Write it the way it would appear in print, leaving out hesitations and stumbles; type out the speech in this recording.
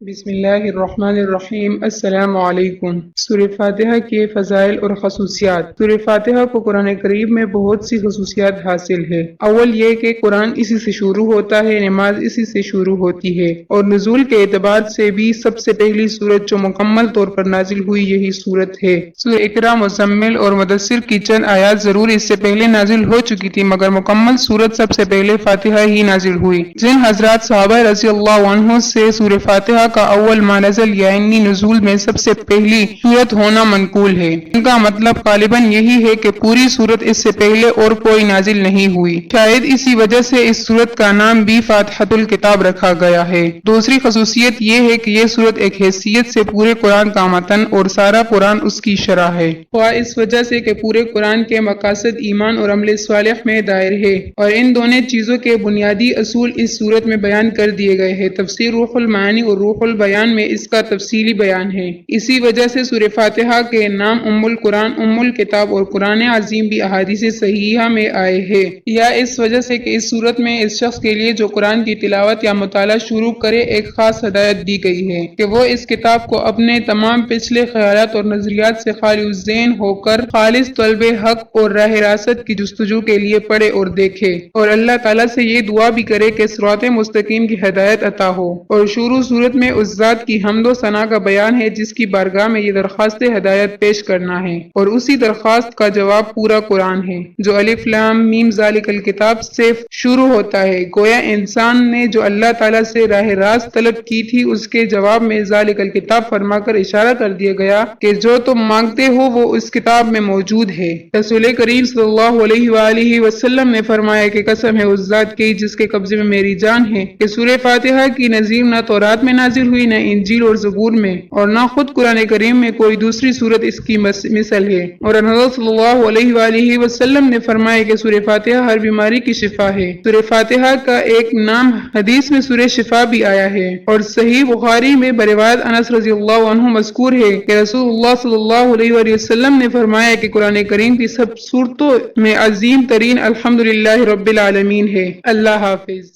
بسم اللہ الرحمن الرحیم۔ السلام علیکم۔ سورہ فاتحہ کے فضائل اور خصوصیات۔ سورہ فاتحہ کو قرآن کریم میں بہت سی خصوصیات حاصل ہے۔ اول یہ کہ قرآن اسی سے شروع ہوتا ہے، نماز اسی سے شروع ہوتی ہے، اور نزول کے اعتبار سے بھی سب سے پہلی سورت جو مکمل طور پر نازل ہوئی یہی سورت ہے۔ سورہ اقرا، مزمل اور مدثر کی چند آیات ضرور اس سے پہلے نازل ہو چکی تھی، مگر مکمل سورت سب سے پہلے فاتحہ ہی نازل ہوئی۔ جن حضرات صحابہ رضی اللہ عنہ سے سورہ فاتحہ کا اول ما نزل یعنی نزول میں سب سے پہلی سورت ہونا منقول ہے، ان کا مطلب غالباً یہی ہے کہ پوری سورت اس سے پہلے اور کوئی نازل نہیں ہوئی۔ شاید اسی وجہ سے اس سورت کا نام بھی فاتحۃ الکتاب رکھا گیا ہے۔ دوسری خصوصیت یہ ہے کہ یہ سورت ایک حیثیت سے پورے قرآن کا متن اور سارا قرآن اس کی شرح ہے، خواہ اس وجہ سے کہ پورے قرآن کے مقاصد ایمان اور عمل صالح میں دائر ہے، اور ان دونوں چیزوں کے بنیادی اصول اس سورت میں بیان کر دیے گئے ہیں۔ تفسیر روح المعانی اور روح البیان میں اس کا تفصیلی بیان ہے۔ اسی وجہ سے سورہ فاتحہ کے نام ام القرآن، ام الکتاب اور قرآن عظیم بھی احادیث صحیحہ میں آئے ہیں، یا اس وجہ سے کہ اس سورت میں اس شخص کے لیے جو قرآن کی تلاوت یا مطالعہ شروع کرے ایک خاص ہدایت دی گئی ہے کہ وہ اس کتاب کو اپنے تمام پچھلے خیالات اور نظریات سے خالی الذہن ہو کر خالص طلب حق اور راہ راست کی جستجو کے لیے پڑھے اور دیکھے، اور اللہ تعالیٰ سے یہ دعا بھی کرے کہ صراط مستقیم کی ہدایت عطا ہو۔ اور شروع صورت میں اس ذات کی حمد و ثنا کا بیان ہے جس کی بارگاہ میں یہ درخواست ہدایت پیش کرنا ہے، اور اسی درخواست کا جواب پورا قرآن ہے جو الف لام میم ذالک الکتاب سے شروع ہوتا ہے۔ گویا انسان نے جو اللہ تعالیٰ سے راہ راست طلب کی تھی اس کے جواب میں ذالک الکتاب فرما کر اشارہ کر دیا گیا کہ جو تم مانگتے ہو وہ اس کتاب میں موجود ہے۔ رسول کریم صلی اللہ علیہ وآلہ وسلم نے فرمایا کہ قسم ہے اس ذات کی جس کے قبضے میں میری جان ہے کہ سورہ فاتحہ کی نظیر نہ تورات میں نازل ہوئی، نہ انجیل اور زبور میں، اور نہ خود قرآن کریم میں کوئی دوسری سورت اس کی مثل ہے۔ اور حضرت صلی اللہ علیہ وآلہ وسلم نے فرمایا کہ سورہ فاتحہ ہر بیماری کی شفا ہے۔ سورہ فاتحہ کا ایک نام حدیث میں سورہ شفا بھی آیا ہے، اور صحیح بخاری میں بروایت انس رضی اللہ عنہ مذکور ہے کہ رسول اللہ صلی اللہ علیہ وآلہ وسلم نے فرمایا کہ قرآن کریم کی سب سورتوں میں عظیم ترین الحمدللہ رب العالمین ہے۔ اللہ حافظ۔